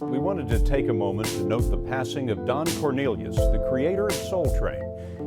We wanted to take a moment to note the passing of Don Cornelius, the creator of Soul Train.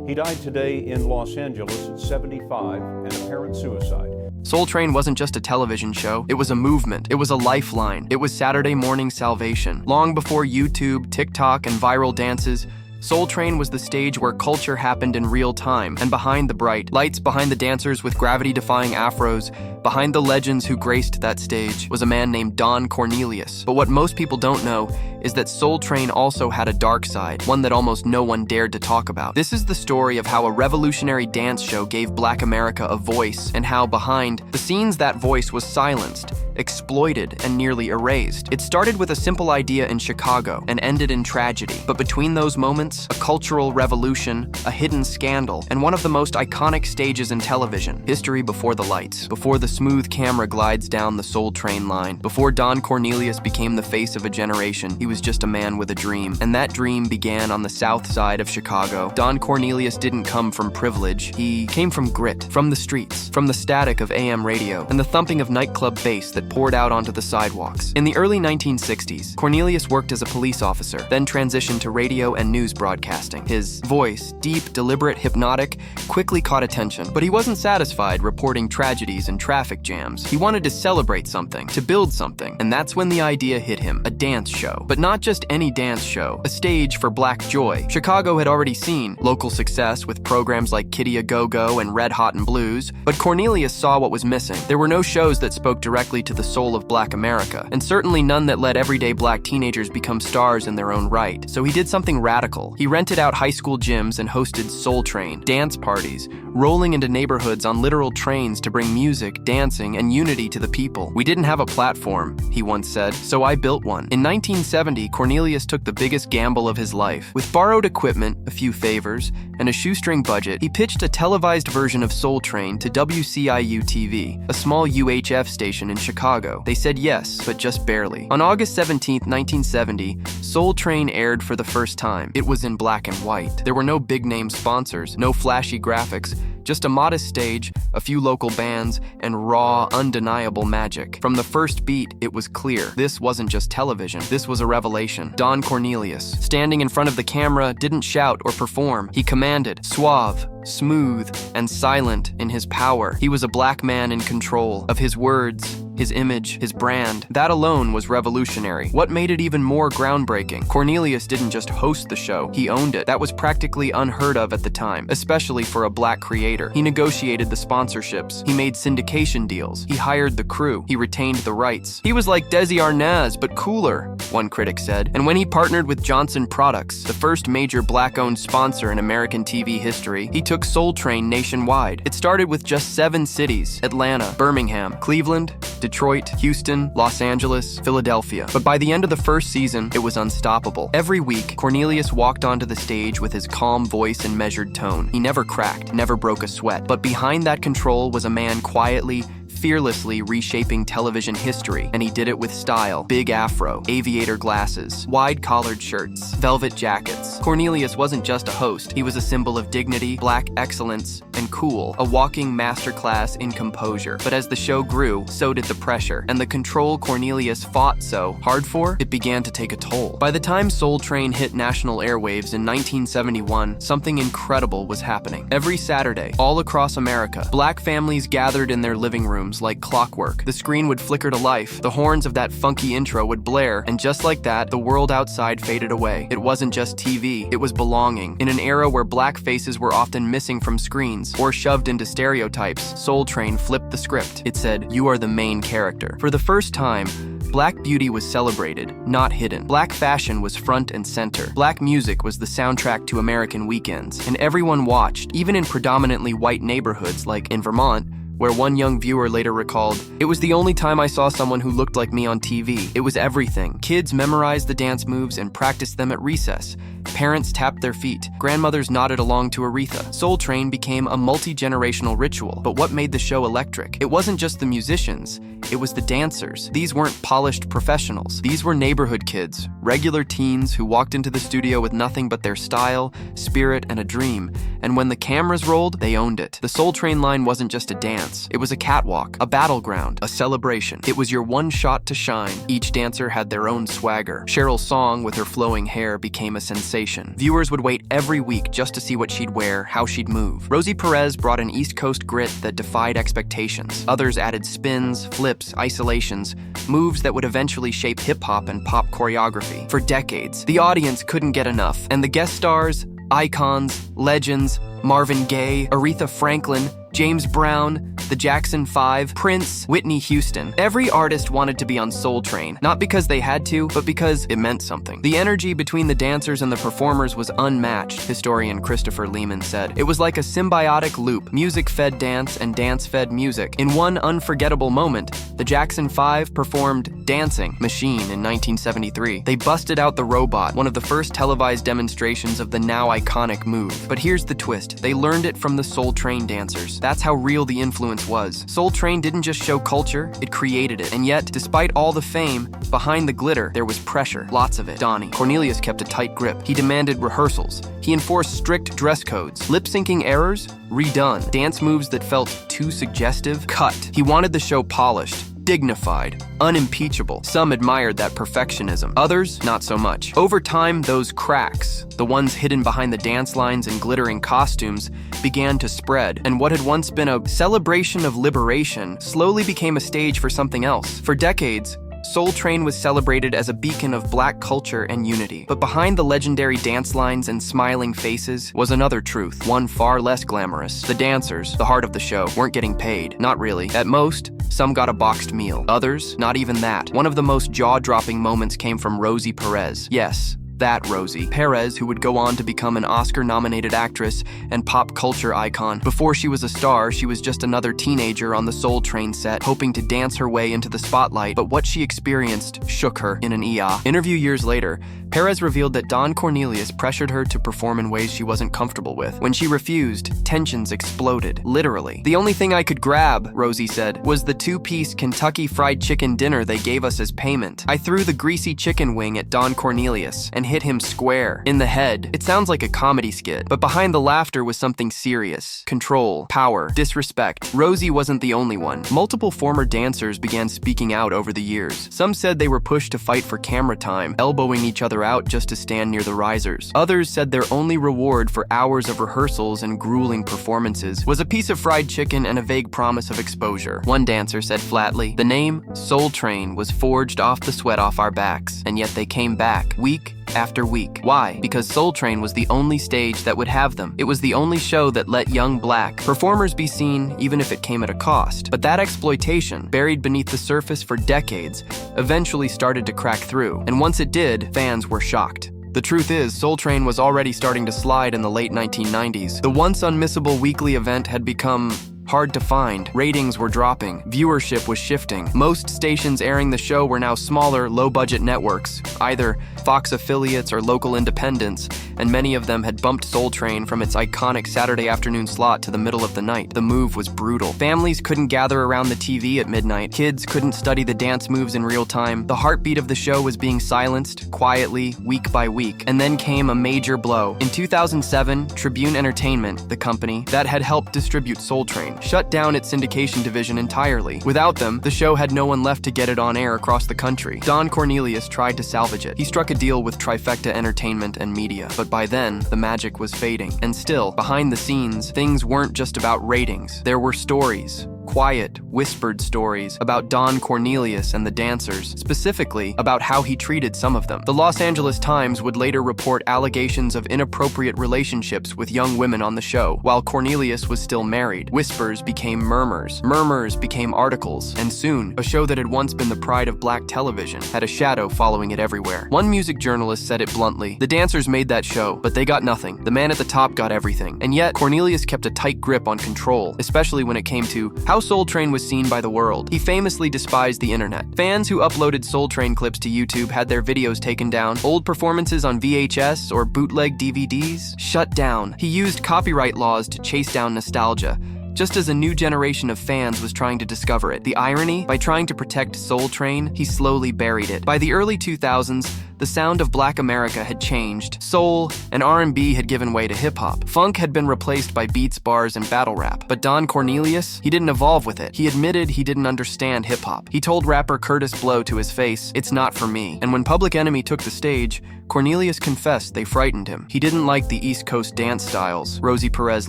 He died today in Los Angeles at 75, an apparent suicide. Soul Train wasn't just a television show, it was a movement. It was a lifeline. It was Saturday morning salvation. Long before YouTube, TikTok, and viral dances, Soul Train was the stage where culture happened in real time, and behind the bright lights, behind the dancers with gravity-defying afros, behind the legends who graced that stage, was a man named Don Cornelius. But what most people don't know is that Soul Train also had a dark side, one that almost no one dared to talk about. This is the story of how a revolutionary dance show gave Black America a voice, and how behind the scenes that voice was silenced, exploited, and nearly erased. It started with a simple idea in Chicago and ended in tragedy. But between those moments, a cultural revolution, a hidden scandal, and one of the most iconic stages in television, history before the lights, before the smooth camera glides down the Soul Train line, before Don Cornelius became the face of a generation, he was just a man with a dream. And that dream began on the south side of Chicago. Don Cornelius didn't come from privilege. He came from grit, from the streets, from the static of AM radio, and the thumping of nightclub bass that poured out onto the sidewalks. In the early 1960s, Cornelius worked as a police officer, then transitioned to radio and news broadcasting. His voice, deep, deliberate, hypnotic, quickly caught attention. But he wasn't satisfied reporting tragedies and traffic jams. He wanted to celebrate something, to build something, and that's when the idea hit him, a dance show. But not just any dance show, a stage for Black joy. Chicago had already seen local success with programs like Kitty A Go-Go and Red Hot and Blues, but Cornelius saw what was missing. There were no shows that spoke directly to the soul of Black America, and certainly none that let everyday Black teenagers become stars in their own right. So he did something radical. He rented out high school gyms and hosted Soul Train, dance parties, rolling into neighborhoods on literal trains to bring music, dancing, and unity to the people. "We didn't have a platform," he once said, "so I built one." In 1970, Cornelius took the biggest gamble of his life. With borrowed equipment, a few favors, and a shoestring budget, he pitched a televised version of Soul Train to WCIU-TV, a small UHF station in Chicago. They said yes, but just barely. On August 17, 1970, Soul Train aired for the first time. It was in black and white. There were no big-name sponsors, no flashy graphics, just a modest stage, a few local bands, and raw, undeniable magic. From the first beat, it was clear. This wasn't just television. This was a revelation. Don Cornelius, standing in front of the camera, didn't shout or perform. He commanded, suave, smooth, and silent in his power. He was a Black man in control of his words, his image, his brand. That alone was revolutionary. What made it even more groundbreaking? Cornelius didn't just host the show, he owned it. That was practically unheard of at the time, especially for a Black creator. He negotiated the sponsorships, he made syndication deals, he hired the crew, he retained the rights. He was like Desi Arnaz, but cooler, one critic said. And when he partnered with Johnson Products, the first major Black-owned sponsor in American TV history, he took Soul Train nationwide. It started with just 7 cities: Atlanta, Birmingham, Cleveland, Detroit, Houston, Los Angeles, Philadelphia. But by the end of the first season, it was unstoppable. Every week, Cornelius walked onto the stage with his calm voice and measured tone. He never cracked, never broke a sweat. But behind that control was a man quietly, fearlessly reshaping television history, and he did it with style. Big afro, aviator glasses, wide-collared shirts, velvet jackets. Cornelius wasn't just a host, he was a symbol of dignity, Black excellence, and cool, a walking masterclass in composure. But as the show grew, so did the pressure, and the control Cornelius fought so hard for, it began to take a toll. By the time Soul Train hit national airwaves in 1971, something incredible was happening. Every Saturday, all across America, Black families gathered in their living rooms like clockwork. The screen would flicker to life, the horns of that funky intro would blare, and just like that, the world outside faded away. It wasn't just TV, it was belonging. In an era where Black faces were often missing from screens or shoved into stereotypes, Soul Train flipped the script. It said, "You are the main character." For the first time, Black beauty was celebrated, not hidden. Black fashion was front and center. Black music was the soundtrack to American weekends, and everyone watched, even in predominantly white neighborhoods like in Vermont, where one young viewer later recalled, "It was the only time I saw someone who looked like me on TV. It was everything." Kids memorized the dance moves and practiced them at recess. Parents tapped their feet. Grandmothers nodded along to Aretha. Soul Train became a multi-generational ritual. But what made the show electric? It wasn't just the musicians, it was the dancers. These weren't polished professionals. These were neighborhood kids, regular teens who walked into the studio with nothing but their style, spirit, and a dream. And when the cameras rolled, they owned it. The Soul Train line wasn't just a dance. dance. It was a catwalk, a battleground, a celebration. It was your one shot to shine. Each dancer had their own swagger. Cheryl's song with her flowing hair became a sensation. Viewers would wait every week just to see what she'd wear, how she'd move. Rosie Perez brought an East Coast grit that defied expectations. Others added spins, flips, isolations, moves that would eventually shape hip-hop and pop choreography. For decades, the audience couldn't get enough, and the guest stars, icons, legends, Marvin Gaye, Aretha Franklin, James Brown, the Jackson 5, Prince, Whitney Houston. Every artist wanted to be on Soul Train, not because they had to, but because it meant something. The energy between the dancers and the performers was unmatched, historian Christopher Lehman said. It was like a symbiotic loop. Music fed dance and dance fed music. In one unforgettable moment, the Jackson 5 performed Dancing Machine in 1973. They busted out the robot, one of the first televised demonstrations of the now iconic move. But here's the twist. They learned it from the Soul Train dancers. That's how real the influence was. Soul Train didn't just show culture, it created it. And yet, despite all the fame, behind the glitter, there was pressure. Lots of it. Donnie Cornelius kept a tight grip. He demanded rehearsals. He enforced strict dress codes. Lip-syncing errors? Redone. Dance moves that felt too suggestive? Cut. He wanted the show polished, dignified, unimpeachable. Some admired that perfectionism. Others, not so much. Over time, those cracks, the ones hidden behind the dance lines and glittering costumes, began to spread. And what had once been a celebration of liberation slowly became a stage for something else. For decades, Soul Train was celebrated as a beacon of black culture and unity. But behind the legendary dance lines and smiling faces was another truth, one far less glamorous. The dancers, the heart of the show, weren't getting paid. Not really. At most, some got a boxed meal. Others, not even that. One of the most jaw-dropping moments came from Rosie Perez. Yes, that Rosie Perez, who would go on to become an Oscar-nominated actress and pop culture icon. Before she was a star, she was just another teenager on the Soul Train set, hoping to dance her way into the spotlight, but what she experienced shook her in an interview years later, Perez revealed that Don Cornelius pressured her to perform in ways she wasn't comfortable with. When she refused, tensions exploded, literally. "The only thing I could grab," Rosie said, "was the two-piece Kentucky Fried Chicken dinner they gave us as payment. I threw the greasy chicken wing at Don Cornelius and hit him square in the head." It sounds like a comedy skit, but behind the laughter was something serious. Control, power, disrespect. Rosie wasn't the only one. Multiple former dancers began speaking out over the years. Some said they were pushed to fight for camera time, elbowing each other out just to stand near the risers. Others said their only reward for hours of rehearsals and grueling performances was a piece of fried chicken and a vague promise of exposure. One dancer said flatly, "The name Soul Train was forged off the sweat off our backs, and yet they came back, week after week." Why? Because Soul Train was the only stage that would have them. It was the only show that let young black performers be seen, even if it came at a cost. But that exploitation, buried beneath the surface for decades, eventually started to crack through. And once it did, fans were shocked. The truth is, Soul Train was already starting to slide in the late 1990s. The once unmissable weekly event had become hard to find. Ratings were dropping. Viewership was shifting. Most stations airing the show were now smaller, low-budget networks, either Fox affiliates or local independents, and many of them had bumped Soul Train from its iconic Saturday afternoon slot to the middle of the night. The move was brutal. Families couldn't gather around the TV at midnight. Kids couldn't study the dance moves in real time. The heartbeat of the show was being silenced, quietly, week by week. And then came a major blow. In 2007, Tribune Entertainment, the company that had helped distribute Soul Train, shut down its syndication division entirely. Without them, the show had no one left to get it on air across the country. Don Cornelius tried to salvage it. He struck a deal with Trifecta Entertainment and Media, but by then, the magic was fading. And still, behind the scenes, things weren't just about ratings. There were stories. Quiet, whispered stories about Don Cornelius and the dancers, specifically about how he treated some of them. The Los Angeles Times would later report allegations of inappropriate relationships with young women on the show, while Cornelius was still married. Whispers became murmurs. Murmurs became articles, and soon, a show that had once been the pride of black television had a shadow following it everywhere. One music journalist said it bluntly, "The dancers made that show, but they got nothing. The man at the top got everything." And yet, Cornelius kept a tight grip on control, especially when it came to how Soul Train was seen by the world. He famously despised the internet. Fans who uploaded Soul Train clips to YouTube had their videos taken down. Old performances on VHS or bootleg DVDs shut down. He used copyright laws to chase down nostalgia. just as a new generation of fans was trying to discover it. The irony? By trying to protect Soul Train, he slowly buried it. By the early 2000s, the sound of Black America had changed. Soul and R&B had given way to hip-hop. Funk had been replaced by beats, bars, and battle rap. But Don Cornelius, he didn't evolve with it. He admitted he didn't understand hip-hop. He told rapper Curtis Blow to his face, "It's not for me." And when Public Enemy took the stage, Cornelius confessed they frightened him. He didn't like the East Coast dance styles, Rosie Perez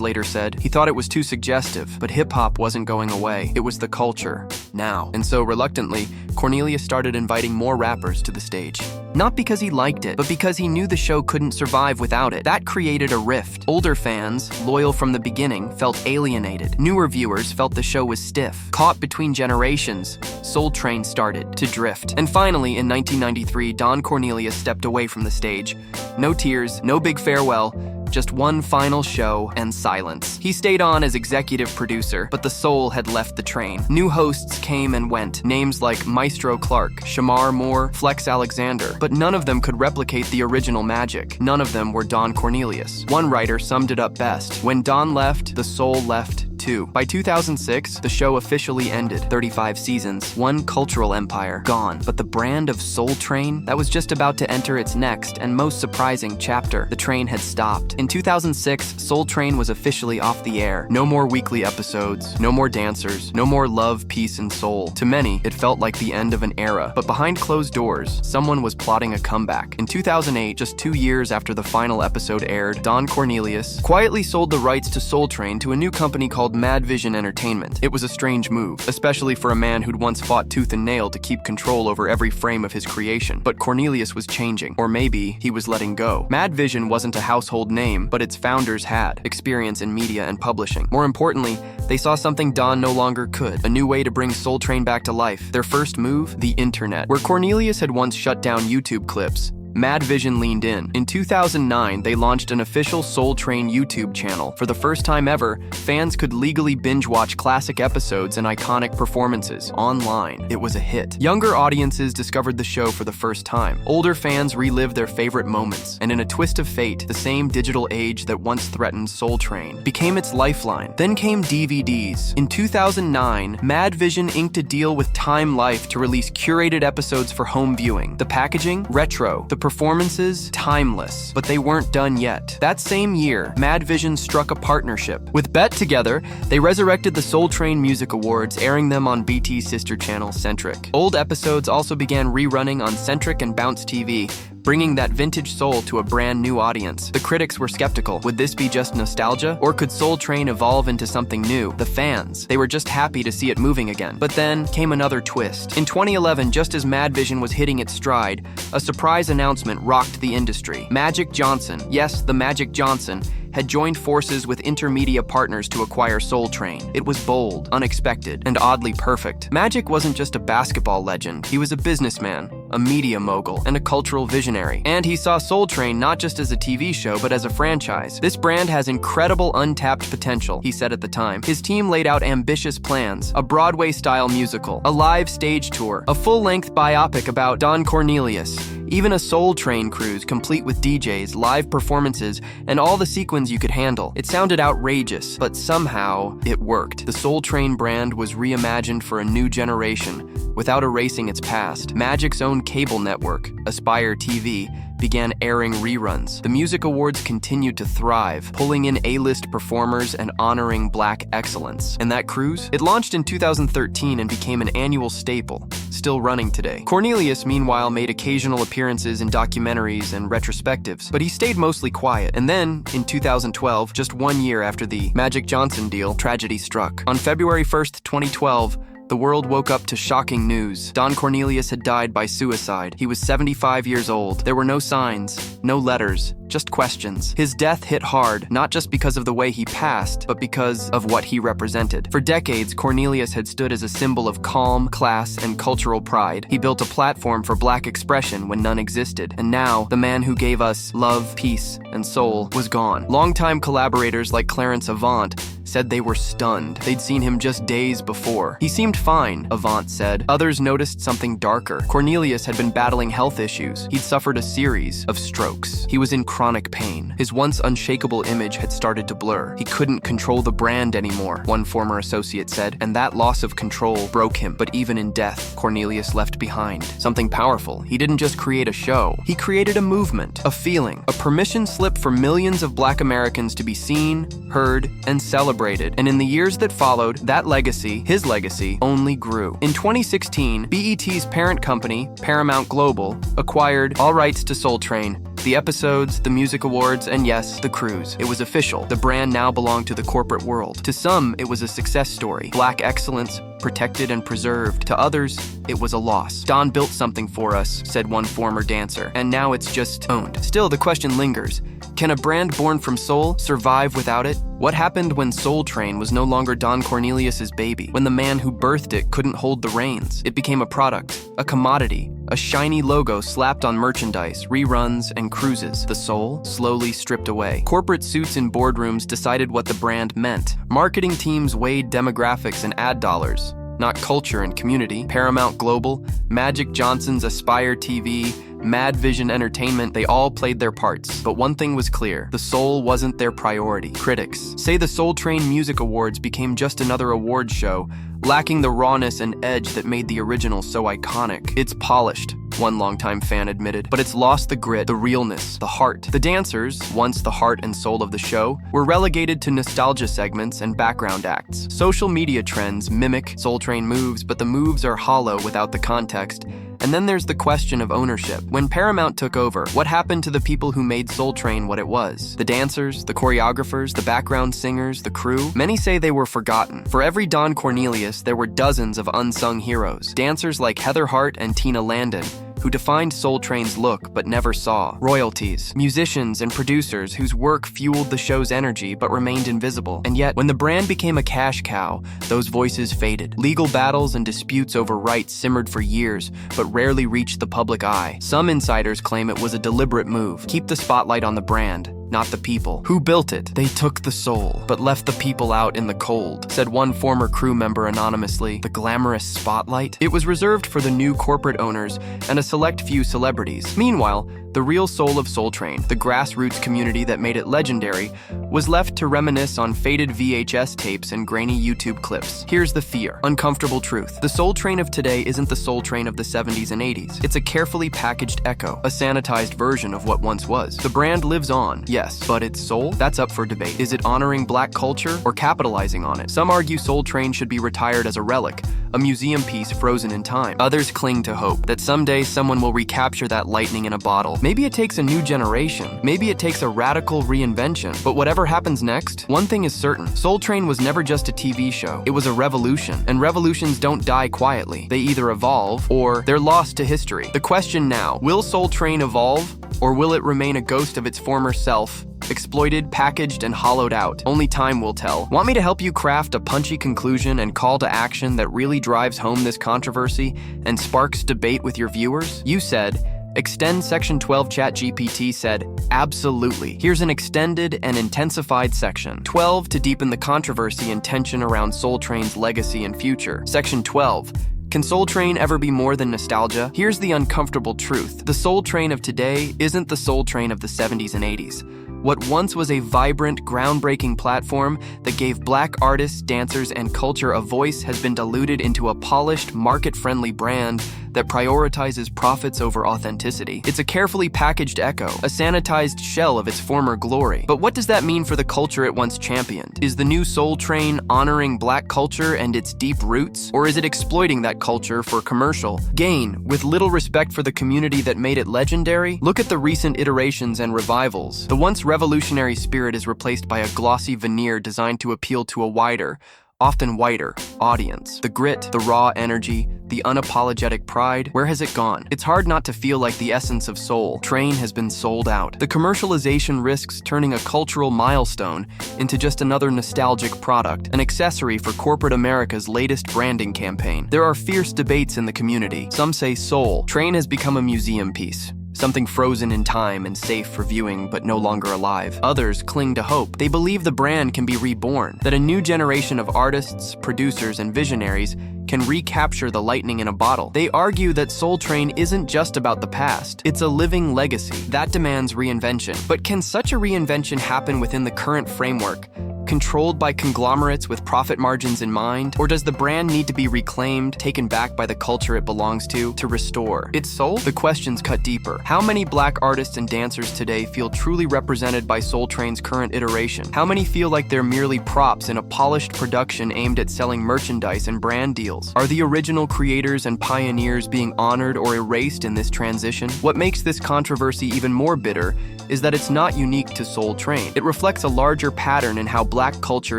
later said. He thought it was too suggestive, but hip-hop wasn't going away. It was the culture, now. And so, reluctantly, Cornelius started inviting more rappers to the stage. Not because he liked it, but because he knew the show couldn't survive without it. That created a rift. Older fans, loyal from the beginning, felt alienated. Newer viewers felt the show was stiff. Caught between generations, Soul Train started to drift. And finally, in 1993, Don Cornelius stepped away from the stage. No tears, no big farewell, just one final show and silence. He stayed on as executive producer, but the soul had left the train. New hosts came and went, names like Maestro Clark, Shamar Moore, Flex Alexander, but none of them could replicate the original magic. None of them were Don Cornelius. One writer summed it up best: when Don left, the soul left too. By 2006, the show officially ended. 35 seasons, one cultural empire, gone. But the brand of Soul Train, that was just about to enter its next and most surprising chapter. The train had stopped. In 2006, Soul Train was officially off the air. No more weekly episodes, no more dancers, no more love, peace, and soul. To many, it felt like the end of an era. But behind closed doors, someone was plotting a comeback. In 2008, just 2 years after the final episode aired, Don Cornelius quietly sold the rights to Soul Train to a new company called Mad Vision Entertainment. It was a strange move, especially for a man who'd once fought tooth and nail to keep control over every frame of his creation. But Cornelius was changing, or maybe he was letting go. Mad Vision wasn't a household name, but its founders had experience in media and publishing. More importantly, they saw something Don no longer could, a new way to bring Soul Train back to life. Their first move? The internet. Where Cornelius had once shut down YouTube clips, Mad Vision leaned in. In 2009, they launched an official Soul Train YouTube channel. For the first time ever, fans could legally binge-watch classic episodes and iconic performances online. It was a hit. Younger audiences discovered the show for the first time. Older fans relived their favorite moments. And in a twist of fate, the same digital age that once threatened Soul Train became its lifeline. Then came DVDs. In 2009, Mad Vision inked a deal with Time Life to release curated episodes for home viewing. The packaging? Retro. The performances? Timeless. But they weren't done yet. That same year, Mad Vision struck a partnership. With Bet Together, they resurrected the Soul Train Music Awards, airing them on BT's sister channel, Centric. Old episodes also began rerunning on Centric and Bounce TV, bringing that vintage soul to a brand new audience. The critics were skeptical. Would this be just nostalgia? Or could Soul Train evolve into something new? The fans, they were just happy to see it moving again. But then came another twist. In 2011, just as Mad Vision was hitting its stride, a surprise announcement rocked the industry. Magic Johnson, yes, the Magic Johnson, had joined forces with Intermedia Partners to acquire Soul Train. It was bold, unexpected, and oddly perfect. Magic wasn't just a basketball legend. He was a businessman, a media mogul, and a cultural visionary. And he saw Soul Train not just as a TV show, but as a franchise. This brand has incredible untapped potential, he said at the time. His team laid out ambitious plans: a Broadway-style musical, a live stage tour, a full-length biopic about Don Cornelius, even a Soul Train cruise complete with DJs, live performances, and all the sequins you could handle. It sounded outrageous, but somehow it worked. The Soul Train brand was reimagined for a new generation without erasing its past. Magic's own cable network, Aspire TV, began airing reruns. The music awards continued to thrive, pulling in A-list performers and honoring Black excellence. And that cruise? It launched in 2013 and became an annual staple, still running today. Cornelius, meanwhile, made occasional appearances in documentaries and retrospectives, but he stayed mostly quiet. And then, in 2012, just 1 year after the Magic Johnson deal, tragedy struck. On February 1st, 2012, the world woke up to shocking news. Don Cornelius had died by suicide. He was 75 years old. There were no signs, no letters, just questions. His death hit hard, not just because of the way he passed, but because of what he represented. For decades, Cornelius had stood as a symbol of calm, class, and cultural pride. He built a platform for Black expression when none existed. And now, the man who gave us love, peace, and soul was gone. Longtime collaborators like Clarence Avant said they were stunned. They'd seen him just days before. He seemed fine, Avant said. Others noticed something darker. Cornelius had been battling health issues. He'd suffered a series of strokes. He was in chronic chronic pain. His once unshakable image had started to blur. He couldn't control the brand anymore, one former associate said, and that loss of control broke him. But even in death, Cornelius left behind something powerful. He didn't just create a show. He created a movement, a feeling, a permission slip for millions of Black Americans to be seen, heard, and celebrated. And in the years that followed, that legacy, his legacy, only grew. In 2016, BET's parent company, Paramount Global, acquired all rights to Soul Train, the episodes, the music awards, and yes, the cruise. It was official. The brand now belonged to the corporate world. To some, it was a success story. Black excellence, protected and preserved. To others, it was a loss. Don built something for us, said one former dancer, and now it's just owned. Still, the question lingers. Can a brand born from soul survive without it? What happened when Soul Train was no longer Don Cornelius's baby? When the man who birthed it couldn't hold the reins? It became a product, a commodity, a shiny logo slapped on merchandise, reruns, and cruises. The soul slowly stripped away. Corporate suits in boardrooms decided what the brand meant. Marketing teams weighed demographics and ad dollars, not culture and community. Paramount Global, Magic Johnson's Aspire TV, Mad Vision Entertainment, they all played their parts. But one thing was clear, the soul wasn't their priority. Critics say the Soul Train Music Awards became just another award show, lacking the rawness and edge that made the original so iconic. It's polished, one longtime fan admitted, but it's lost the grit, the realness, the heart. The dancers, once the heart and soul of the show, were relegated to nostalgia segments and background acts. Social media trends mimic Soul Train moves, but the moves are hollow without the context. And then there's the question of ownership. When Paramount took over, what happened to the people who made Soul Train what it was? The dancers, the choreographers, the background singers, the crew? Many say they were forgotten. For every Don Cornelius, there were dozens of unsung heroes. Dancers like Heather Hart and Tina Landon, who defined Soul Train's look but never saw. Royalties, musicians and producers whose work fueled the show's energy but remained invisible. And yet, when the brand became a cash cow, those voices faded. Legal battles and disputes over rights simmered for years, but rarely reached the public eye. Some insiders claim it was a deliberate move. Keep the spotlight on the brand, not the people. Who built it? They took the soul, but left the people out in the cold, said one former crew member anonymously. The glamorous spotlight? It was reserved for the new corporate owners and a select few celebrities. Meanwhile, the real soul of Soul Train, the grassroots community that made it legendary, was left to reminisce on faded VHS tapes and grainy YouTube clips. Here's the fear, uncomfortable truth. The Soul Train of today isn't the Soul Train of the 70s and 80s. It's a carefully packaged echo, a sanitized version of what once was. The brand lives on, yes, but its soul? That's up for debate. Is it honoring Black culture or capitalizing on it? Some argue Soul Train should be retired as a relic, a museum piece frozen in time. Others cling to hope that someday someone will recapture that lightning in a bottle. Maybe it takes a new generation. Maybe it takes a radical reinvention. But whatever happens next, one thing is certain. Soul Train was never just a TV show. It was a revolution. And revolutions don't die quietly. They either evolve or they're lost to history. The question now, will Soul Train evolve or will it remain a ghost of its former self? Exploited, packaged, and hollowed out. Only time will tell. Want me to help you craft a punchy conclusion and call to action that really drives home this controversy and sparks debate with your viewers? You said, Extend Section 12 ChatGPT said, absolutely. Here's an extended and intensified Section 12 to deepen the controversy and tension around Soul Train's legacy and future. Section 12. Can Soul Train ever be more than nostalgia? Here's the uncomfortable truth. The Soul Train of today isn't the Soul Train of the 70s and 80s. What once was a vibrant, groundbreaking platform that gave Black artists, dancers, and culture a voice has been diluted into a polished, market-friendly brand that prioritizes profits over authenticity. It's a carefully packaged echo, a sanitized shell of its former glory. But what does that mean for the culture it once championed? Is the new Soul Train honoring Black culture and its deep roots? Or is it exploiting that culture for commercial gain, with little respect for the community that made it legendary? Look at the recent iterations and revivals. The once revolutionary spirit is replaced by a glossy veneer designed to appeal to a wider, often whiter, audience. The grit, the raw energy, the unapologetic pride, where has it gone? It's hard not to feel like the essence of Soul Train has been sold out. The commercialization risks turning a cultural milestone into just another nostalgic product, an accessory for corporate America's latest branding campaign. There are fierce debates in the community. Some say Soul Train has become a museum piece, something frozen in time and safe for viewing but no longer alive. Others cling to hope. They believe the brand can be reborn, that a new generation of artists, producers, and visionaries can recapture the lightning in a bottle. They argue that Soul Train isn't just about the past, it's a living legacy that demands reinvention. But can such a reinvention happen within the current framework, controlled by conglomerates with profit margins in mind? Or does the brand need to be reclaimed, taken back by the culture it belongs to restore its soul? The questions cut deeper. How many Black artists and dancers today feel truly represented by Soul Train's current iteration? How many feel like they're merely props in a polished production aimed at selling merchandise and brand deals? Are the original creators and pioneers being honored or erased in this transition? What makes this controversy even more bitter is that it's not unique to Soul Train. It reflects a larger pattern in how Black culture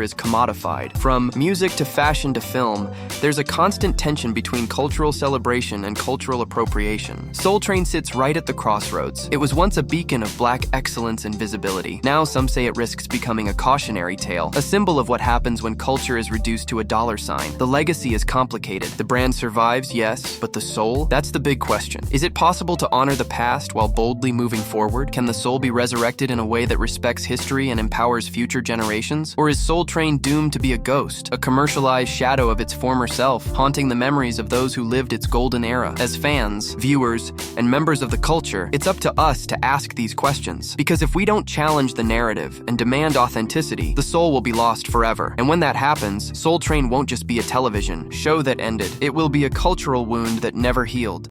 is commodified. From music to fashion to film, there's a constant tension between cultural celebration and cultural appropriation. Soul Train sits right at the crossroads. It was once a beacon of Black excellence and visibility. Now some say it risks becoming a cautionary tale, a symbol of what happens when culture is reduced to a dollar sign. The legacy is complicated. The brand survives, yes, but the soul? That's the big question. Is it possible to honor the past while boldly moving forward? Can the soul be resurrected in a way that respects history and empowers future generations? Or is Soul Train doomed to be a ghost, a commercialized shadow of its former self, haunting the memories of those who lived its golden era? As fans, viewers, and members of the culture, it's up to us to ask these questions. Because if we don't challenge the narrative and demand authenticity, the soul will be lost forever. And when that happens, Soul Train won't just be a television show that ended. It will be a cultural wound that never healed.